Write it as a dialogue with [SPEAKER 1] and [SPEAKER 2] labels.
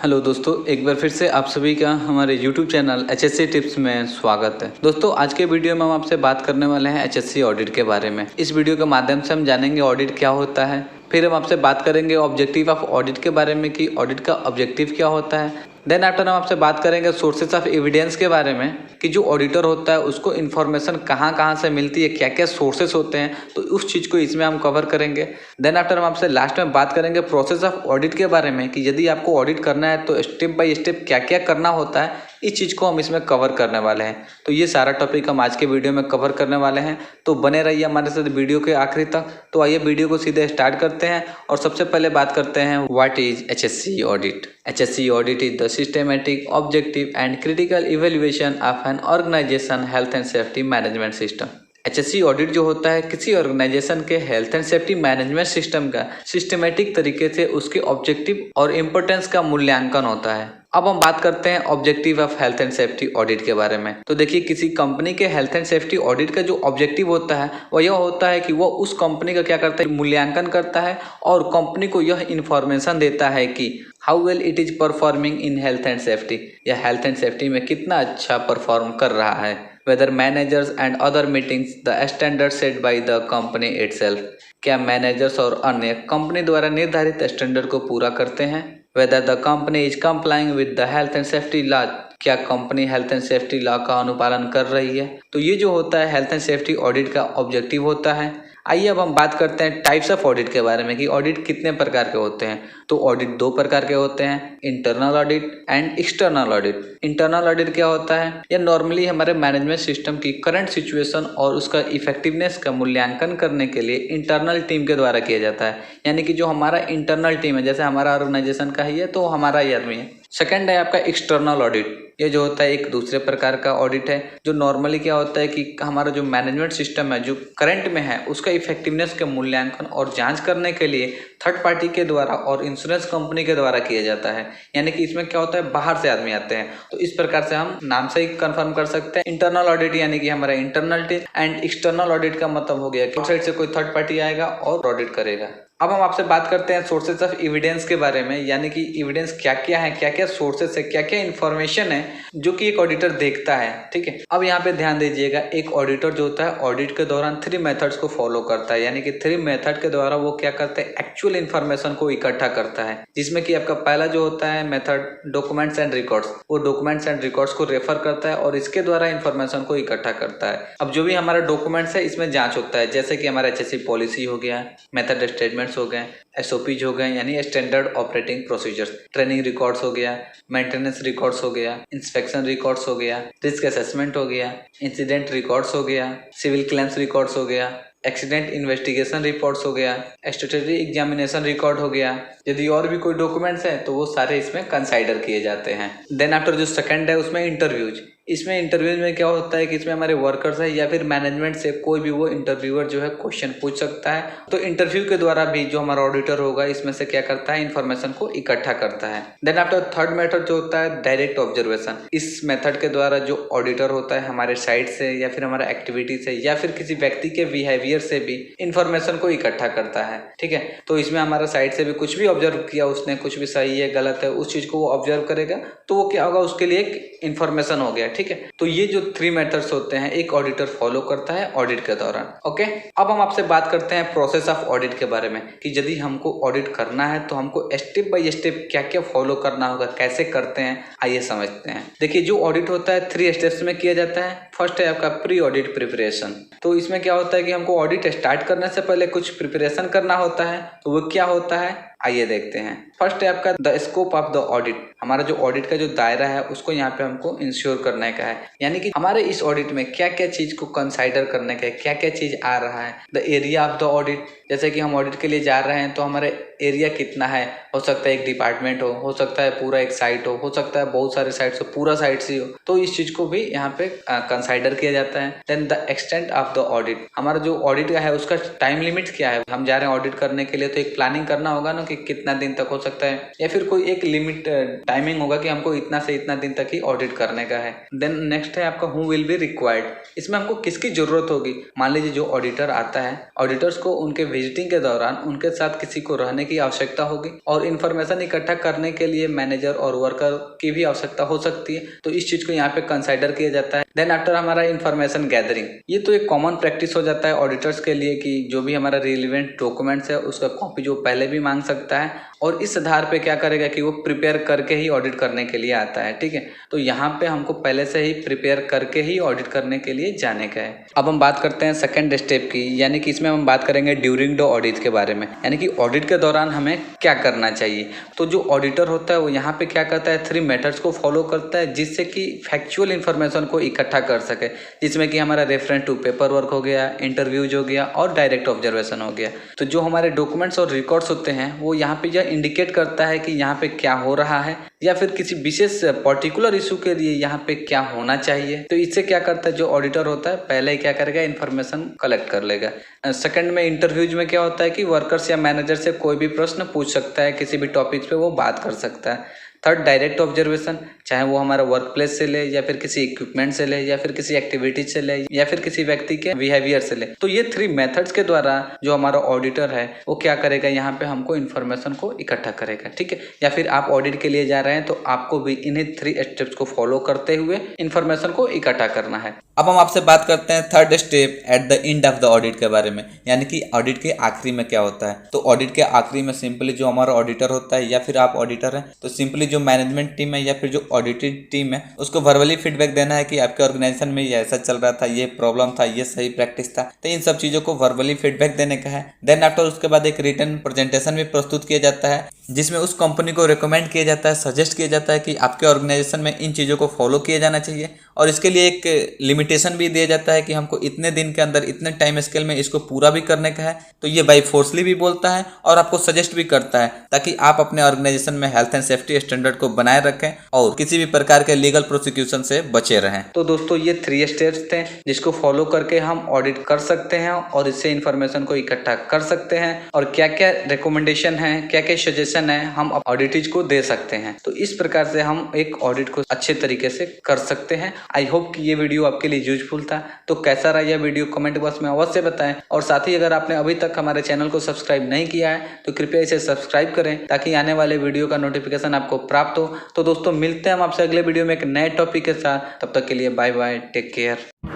[SPEAKER 1] Hello दोस्तों, एक बार फिर से आप सभी का हमारे YouTube चैनल HSC टिप्स में स्वागत है। दोस्तों, आज के वीडियो में हम आपसे बात करने वाले हैं HSC ऑडिट के बारे में। इस वीडियो के माध्यम से हम जानेंगे ऑडिट क्या होता है, फिर हम आपसे बात करेंगे ऑब्जेक्टिव ऑफ ऑडिट के बारे में कि ऑडिट का ऑब्जेक्टिव क्या होता है। देन आफ्टर हम आपसे बात करेंगे सोर्सेस ऑफ एविडेंस के बारे में कि जो ऑडिटर होता है उसको इन्फॉर्मेशन कहाँ कहाँ से मिलती है, क्या क्या सोर्सेस होते हैं, तो उस चीज़ को इसमें हम कवर करेंगे। देन आफ्टर हम आपसे लास्ट में बात करेंगे प्रोसेस ऑफ ऑडिट के बारे में कि यदि आपको ऑडिट करना है तो स्टेप बाय स्टेप क्या क्या करना होता है, इस चीज़ को हम इसमें कवर करने वाले हैं। तो ये सारा टॉपिक हम आज के वीडियो में कवर करने वाले हैं, तो बने रहिए हमारे साथ वीडियो के आखिरी तक। तो आइए वीडियो को सीधे स्टार्ट करते हैं और सबसे पहले बात करते हैं what is HSC audit. HSC audit is the systematic, objective and critical evaluation of an organization health and safety management system. HSC audit जो होता है किसी ऑर्गेनाइजेशन के health and safety management system का सिस्टमेटिक तरीके से उसके ऑब्जेक्टिव और इम्पोर्टेंस का मूल्यांकन होता है। अब हम बात करते हैं objective of health and safety audit के बारे में। तो देखिए, किसी कंपनी के हेल्थ एंड सेफ्टी ऑडिट का जो ऑब्जेक्टिव होता है वह यह होता है कि वो उस कंपनी का क्या करता है, मूल्यांकन करता है और कंपनी को यह इंफॉर्मेशन देता है कि how well it is performing in health and safety, या हेल्थ एंड सेफ्टी में कितना अच्छा परफॉर्म कर रहा है। Whether managers and other meetings the standard set by the company itself, क्या मैनेजर्स और अन्य कंपनी द्वारा निर्धारित स्टैंडर्ड को पूरा करते हैं। Whether the company is complying with the health and safety law, क्या company health and safety law का अनुपालन कर रही है। तो ये जो होता है हेल्थ एंड सेफ्टी ऑडिट का ऑब्जेक्टिव होता है। आइए अब हम बात करते हैं टाइप्स ऑफ ऑडिट के बारे में कि ऑडिट कितने प्रकार के होते हैं। तो ऑडिट दो प्रकार के होते हैं, internal audit and external audit. Internal audit क्या होता है, यह नॉर्मली हमारे मैनेजमेंट सिस्टम की करंट सिचुएशन और उसका इफेक्टिवनेस का मूल्यांकन करने के लिए इंटरनल टीम के द्वारा किया जाता है। यानी कि जो हमारा इंटरनल टीम है, जैसे हमारा ऑर्गेनाइजेशन का ही है तो हमारा ही आदमी है। सेकेंड है आपका एक्सटर्नल ऑडिट। ये जो होता है एक दूसरे प्रकार का ऑडिट है, जो नॉर्मली क्या होता है कि हमारा जो मैनेजमेंट सिस्टम है जो करंट में है उसका इफेक्टिवनेस के मूल्यांकन और जांच करने के लिए थर्ड पार्टी के द्वारा और इंश्योरेंस कंपनी के द्वारा किया जाता है। यानी कि इसमें क्या होता है, बाहर से आदमी आते हैं। तो इस प्रकार से हम नाम से ही कंफर्म कर सकते हैं। इंटरनल ऑडिट यानी कि हमारा internal team, and external audit का मतलब हो गया कि आउटसाइड से कोई थर्ड पार्टी आएगा और ऑडिट करेगा। अब हम आपसे बात करते हैं सोर्सेज ऑफ एविडेंस के बारे में, यानी कि एविडेंस क्या क्या है, क्या क्या सोर्सेस है, क्या क्या इन्फॉर्मेशन है जो कि एक ऑडिटर देखता है। ठीक है, अब यहाँ पे ध्यान दीजिएगा, एक ऑडिटर जो होता है ऑडिट के दौरान 3 मेथड्स को फॉलो करता है। यानी कि 3 मेथड के द्वारा वो क्या करता है, एक्चुअल इन्फॉर्मेशन को इकट्ठा करता है। जिसमें कि आपका पहला जो होता है मेथड डॉक्यूमेंट्स एंड रिकॉर्ड्स, वो डॉक्यूमेंट्स एंड रिकॉर्ड्स को रेफर करता है और इसके द्वारा इन्फॉर्मेशन को इकट्ठा करता है। अब जो भी हमारा डॉक्यूमेंट्स है इसमें जांच होता है, जैसे कि हमारा HSC पॉलिसी हो गया, मेथड स्टेटमेंट्स हो गए, SOPs हो गए यानी standard operating procedures, training records हो गया, मेंटेनेंस रिकॉर्ड्स हो गया, इंस्पेक्शन रिकॉर्ड्स हो गया, रिस्क असेसमेंट हो गया, इंसिडेंट रिकॉर्ड्स हो गया, सिविल क्लेम्स रिकॉर्ड्स हो गया, एक्सीडेंट इन्वेस्टिगेशन रिपोर्ट्स हो गया, स्टैट्यूटरी एग्जामिनेशन रिकॉर्ड हो गया। यदि और भी कोई डॉक्यूमेंट्स हैं तो वो सारे इसमें कंसाइडर किए जाते हैं। देन आफ्टर जो सेकंड है उसमें इंटरव्यूज। इसमें इंटरव्यूज में क्या होता है कि इसमें हमारे वर्कर्स है या फिर मैनेजमेंट से कोई भी वो इंटरव्यूअर जो है क्वेश्चन पूछ सकता है। तो इंटरव्यू के द्वारा भी जो हमारा ऑडिटर होगा इसमें से क्या करता है, इन्फॉर्मेशन को इकट्ठा करता है। देन आफ्टर थर्ड मेथड जो होता है डायरेक्ट ऑब्जर्वेशन। इस मेथड के द्वारा जो ऑडिटर होता है हमारे साइड से या फिर हमारा एक्टिविटी से या फिर किसी व्यक्ति के बिहेवियर से भी इंफॉर्मेशन को इकट्ठा करता है। ठीक है, तो इसमें हमारा साइड से भी कुछ भी ऑब्जर्व किया उसने, कुछ भी सही है गलत है, उस चीज को वो ऑब्जर्व करेगा तो वो क्या होगा, उसके लिए एक इन्फॉर्मेशन हो गया। ठीक है, तो ये जो 3 मेथड्स होते हैं एक ऑडिटर फॉलो करता है ऑडिट के दौरान। ओके, अब हम आपसे बात करते हैं प्रोसेस ऑफ ऑडिट के बारे में कि यदि हमको ऑडिट करना है तो हमको स्टेप बाय स्टेप क्या क्या फॉलो करना होगा, कैसे करते हैं, आइए समझते हैं। देखिए, जो ऑडिट होता है 3 स्टेप्स में किया जाता है। फर्स्ट है आपका प्री ऑडिट प्रिपरेशन। तो इसमें क्या होता है कि हमको ऑडिट स्टार्ट करने से पहले कुछ प्रिपरेशन करना होता है। तो वो क्या होता है, आइए देखते हैं। फर्स्ट है आपका the scope of the audit. हमारा जो ऑडिट का जो दायरा है उसको यहाँ पे हमको इंश्योर करने का है, यानी कि हमारे इस ऑडिट में क्या क्या चीज को कंसाइडर करने का है, क्या क्या चीज आ रहा है। The area of the audit, जैसे कि हम ऑडिट के लिए जा रहे हैं तो हमारे एरिया कितना है, हो सकता है एक डिपार्टमेंट हो सकता है पूरा एक साइट हो सकता है बहुत सारे साइट्स हो, पूरा साइट्स ही हो, तो इस चीज को भी यहाँ पे कंसाइडर किया जाता है। Then the extent of the audit, हमारा जो ऑडिट है उसका टाइम लिमिट क्या है। हम जा रहे हैं ऑडिट करने के लिए तो एक प्लानिंग करना होगा ना कि कितना दिन तक हो सकता है, या फिर कोई एक लिमिट टाइमिंग होगा कि हमको इतना से इतना दिन तक ही ऑडिट करने का है। देन नेक्स्ट है आपका हु विल बी रिक्वायर्ड। इसमें हमको किसकी जरूरत होगी। मान लीजिए जो ऑडिटर आता है, ऑडिटर्स को उनके विजिटिंग के दौरान उनके साथ किसी को रहने की आवश्यकता होगी और इन्फॉर्मेशन इकट्ठा करने के लिए मैनेजर और वर्कर की भी आवश्यकता हो सकती है। तो इस चीज को यहाँ पे कंसिडर किया जाता है। देन आफ्टर हमारा इन्फॉर्मेशन गैदरिंग, ये तो एक कॉमन प्रैक्टिस हो जाता है ऑडिटर्स के लिए कि जो भी हमारा रिलेवेंट डॉक्यूमेंट्स है उसका कॉपी जो पहले भी मांग सकता है और इस आधार पे क्या करेगा कि वो प्रिपेयर करके ही ऑडिट करने के लिए आता है। ठीक है, तो यहाँ पे हमको पहले से ही प्रिपेयर करके ही ऑडिट करने के लिए जाने का है। अब हम बात करते हैं सेकंड स्टेप की, यानी कि इसमें हम बात करेंगे ड्यूरिंग द ऑडिट के बारे में, यानी कि ऑडिट के दौरान हमें क्या करना चाहिए। तो जो ऑडिटर होता है वो यहाँ पे क्या करता है, 3 मेथड्स को फॉलो करता है जिससे कि फैक्चुअल इन्फॉर्मेशन को इकट्ठा कर सके, जिसमें कि हमारा रेफरेंस टू पेपर वर्क हो गया, इंटरव्यूज हो गया और डायरेक्ट ऑब्जर्वेशन हो गया। तो जो हमारे डॉक्यूमेंट्स और रिकॉर्ड्स होते हैं वो यहाँ पे यह इंडिकेट करता है कि यहाँ पे क्या हो रहा है या फिर किसी विशेष पर्टिकुलर इशू के लिए यहाँ पे क्या होना चाहिए। तो इससे क्या करता है जो ऑडिटर होता है, पहले क्या करेगा, इन्फॉर्मेशन कलेक्ट कर लेगा। सेकंड में इंटरव्यूज में क्या होता है कि वर्कर्स या मैनेजर से कोई भी प्रश्न पूछ सकता है, किसी भी टॉपिक पे वो बात कर सकता है। थर्ड डायरेक्ट ऑब्जर्वेशन, चाहे वो हमारा वर्क प्लेस से ले या फिर किसी इक्विपमेंट से ले या फिर किसी एक्टिविटीज से ले या फिर किसी व्यक्ति के बिहेवियर से ले। तो ये 3 मेथड्स के द्वारा जो हमारा ऑडिटर है वो क्या करेगा, यहाँ पे हमको इन्फॉर्मेशन को इकट्ठा करेगा। ठीक है, या फिर आप ऑडिट के लिए जा रहे हैं तो आपको भी इन्हीं 3 स्टेप्स को फॉलो करते हुए इन्फॉर्मेशन को इकट्ठा करना है। अब हम आपसे बात करते हैं third step at the end of the audit के बारे में, यानी कि ऑडिट के आखिरी में क्या होता है। तो ऑडिट के आखिरी में सिंपली जो हमारा ऑडिटर होता है या फिर आप ऑडिटर हैं तो सिंपली जो मैनेजमेंट टीम है या फिर जो ऑडिटेड टीम है उसको वर्बली फीडबैक देना है कि आपके ऑर्गेनाइजेशन में ये ऐसा चल रहा था, ये प्रॉब्लम था, ये सही प्रैक्टिस था। तो इन सब चीज़ों को वर्बली फीडबैक देने का है। देन आफ्टर उसके बाद एक रिटन प्रेजेंटेशन भी प्रस्तुत किया जाता है जिसमें उस कंपनी को रिकमेंड किया जाता है, सजेस्ट किया जाता है कि आपके ऑर्गेनाइजेशन में इन चीज़ों को फॉलो किया जाना चाहिए और इसके लिए एक लिमिटेशन भी दिया जाता है कि हमको इतने दिन के अंदर इतने टाइम स्केल में इसको पूरा भी करने का है। तो ये बाई फोर्सली भी बोलता है और आपको सजेस्ट भी करता है ताकि आप अपने ऑर्गेनाइजेशन में हेल्थ एंड सेफ्टी स्टैंडर्ड को बनाए रखें और किसी भी प्रकार के लीगल प्रोसिक्यूशन से बचे रहें। तो दोस्तों ये 3 स्टेप्स थे जिसको फॉलो करके हम ऑडिट कर सकते हैं और इससे इन्फॉर्मेशन को इकट्ठा कर सकते हैं और क्या क्या रिकमेंडेशन है, क्या क्या सजेशन है हम ऑडिटर्स को दे सकते हैं। तो इस प्रकार से हम एक ऑडिट को अच्छे तरीके से कर सकते हैं। आई होप कि ये वीडियो आपके लिए यूजफुल था। तो कैसा रहा यह वीडियो कमेंट बॉक्स में अवश्य बताएं और साथ ही अगर आपने अभी तक हमारे चैनल को सब्सक्राइब नहीं किया है तो कृपया इसे सब्सक्राइब करें ताकि आने वाले वीडियो का नोटिफिकेशन आपको प्राप्त हो। तो दोस्तों मिलते हैं हम आपसे अगले वीडियो में एक नए टॉपिक के साथ। तब तक के लिए बाय बाय, टेक केयर।